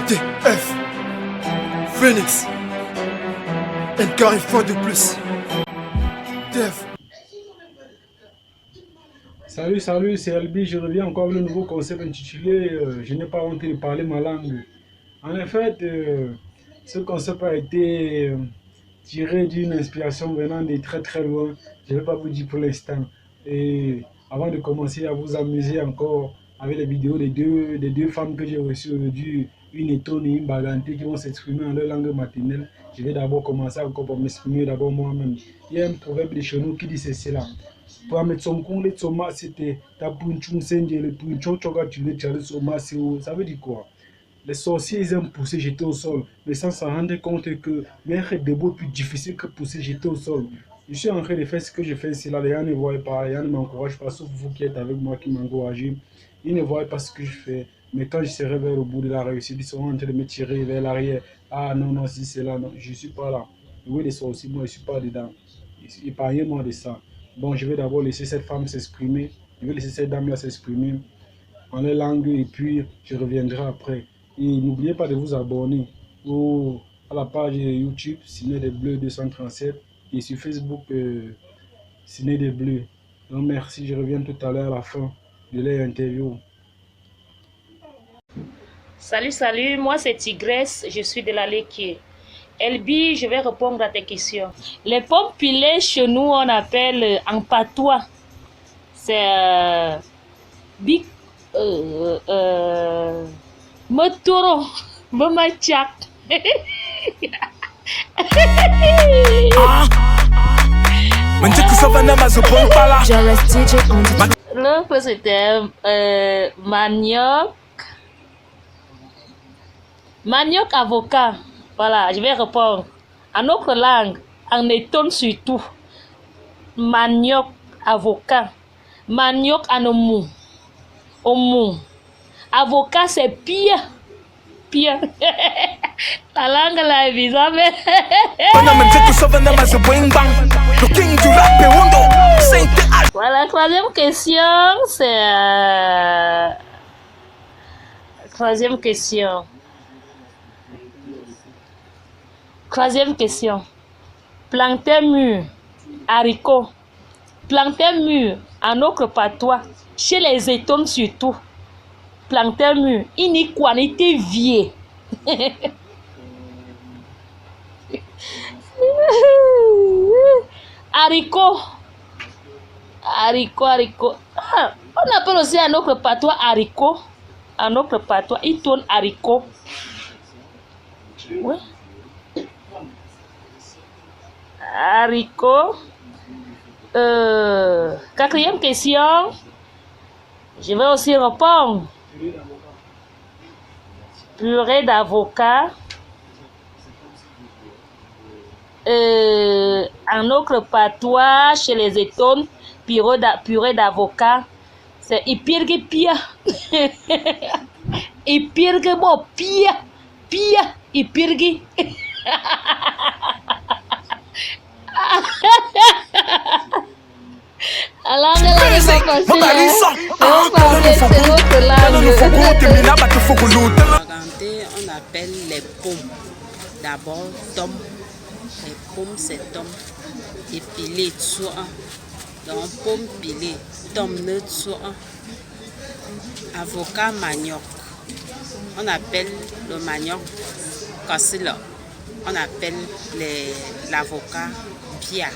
GTF Phoenix. Encore une fois de plus. Def. Salut, c'est Albi, je reviens encore avec le nouveau concept intitulé Je n'ai pas honte de parler ma langue. En effet, ce concept a été tiré d'une inspiration venant de très très loin. Je ne vais pas vous dire pour l'instant. Et avant de commencer à vous amuser encore avec les vidéos des deux femmes que j'ai reçues aujourd'hui, une étonne et une bagantée qui vont s'exprimer en leur langue maternelle, je vais d'abord commencer encore par m'exprimer d'abord moi-même. Il y a un proverbe de chez nous qui dit ceci là. Pour mettre son con, les tomates, c'était ta punchon, c'est le punchon, tu veux tirer sur ma, ça veut dire quoi? Les sorciers, ils aiment pousser, jeter au sol, mais sans s'en rendre compte que mettre des mots plus difficile que pousser, jeter au sol. Je suis en train de faire ce que je fais ici, là, les gens ne voient pas, les gens ne m'encouragent pas, sauf vous qui êtes avec moi, qui m'encouragez. Ils ne voient pas ce que je fais, mais quand je serai vers le bout de la réussite, ils seront en train de me tirer vers l'arrière. Ah non, non, si c'est là, non, je ne suis pas là. Oui, les sorciers, moi, je ne suis pas dedans. Épargnez-moi de ça. Bon, je vais d'abord laisser cette femme s'exprimer, je vais laisser cette dame-là s'exprimer en leur langue et puis je reviendrai après. Et n'oubliez pas de vous abonner à la page YouTube Ciné des Bleus 237 et sur Facebook Ciné des Bleus. Donc merci, je reviens tout à l'heure à la fin de l'interview. Salut, moi c'est Tigresse, je suis de la Léquier. Elbi, je vais répondre à tes questions. Les pommes pilées, chez nous, on appelle en patois. C'est big motoro, momachak. L'autre c'était manioc avocat. Voilà, je vais répondre. En autre langue, en étonne surtout. Manioc avocat. Manioc en mou. Mou. Avocat c'est pire. Pire. La langue là est bizarre. Voilà, troisième question, c'est... Troisième question. Plantain mûr, haricot. Plantain mûr, en autre patois, chez les étones surtout. Plantain mûr, une quantité vieille. Haricot. Ah, on appelle aussi un autre patois haricot. Un autre patois, il tourne haricot. Oui. Haricot. Quatrième question. Je vais aussi répondre. Purée d'avocat. Un autre patois chez les étones, purée d'avocat, c'est ipirge pia. Ipirge bon pia, ipirge. Alors là, c'est pas facile. On appelle les pommes. D'abord, tomes. Les pommes, c'est tomes épilées soit. Donc, pommes pilées, tomes neutres soit. Avocat manioc. On appelle le manioc cassila. On appelle l'avocat pia.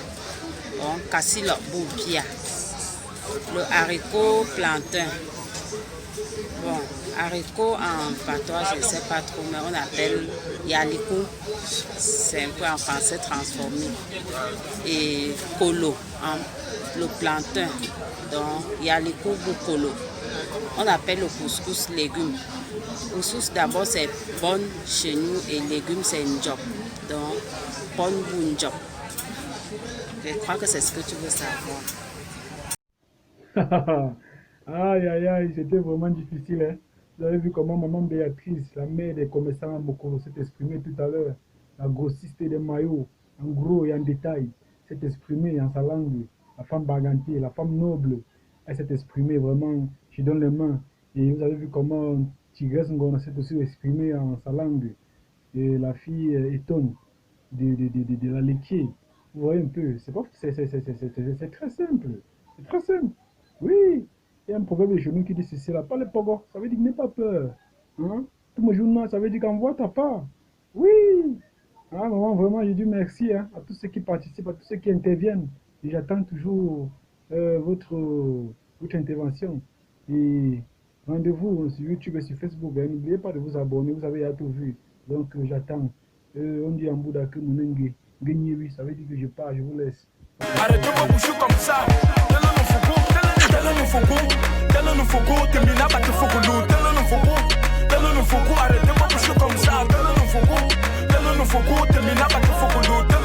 Donc, cassila ou pia. Le haricot plantain. Bon, haricot en patois, je ne sais pas trop, mais on appelle yaliko. C'est un peu en français transformé. Et colo, le plantain. Donc, yaliko ou colo. On appelle le couscous légumes. Couscous d'abord, c'est bonne chez nous et légumes, c'est une job. Donc, bonne ou une job. Je crois que c'est ce que tu veux savoir. Aïe, aïe, aïe, c'était vraiment difficile. Hein? Vous avez vu comment maman Béatrice, la mère des commerçants à Mokoro, s'est exprimée tout à l'heure. La grossiste des maillots, en gros et en détail, s'est exprimée en sa langue. La femme bagantier, la femme noble, elle s'est exprimée vraiment. Je donne les mains. Et vous avez vu comment Tigresse Ngona s'est aussi exprimée en sa langue. Et la fille étonne de la laitier. Vous voyez un peu, c'est très simple. C'est très simple. Oui, il y a un proverbe chez nous qui dit ceci là, pas le pogo, ça veut dire que n'aie pas peur. Hein? Tout mon journal, ça veut dire qu'envoie ta part. Oui. Ah, maman, vraiment, je dis merci hein, à tous ceux qui participent, à tous ceux qui interviennent. Et j'attends toujours votre intervention. Et rendez-vous sur YouTube et sur Facebook. Hein. N'oubliez pas de vous abonner, vous avez déjà tout vu. Donc j'attends. On dit en Bouddha que mon engue, oui, ça veut dire que je pars, je vous laisse. Arrête-moi boucher comme ça. Tell no fogo, termina bate fogo no. Tell no fogo, arrête-moi boucher comme ça. Tell no fogo, termina bate fogo no.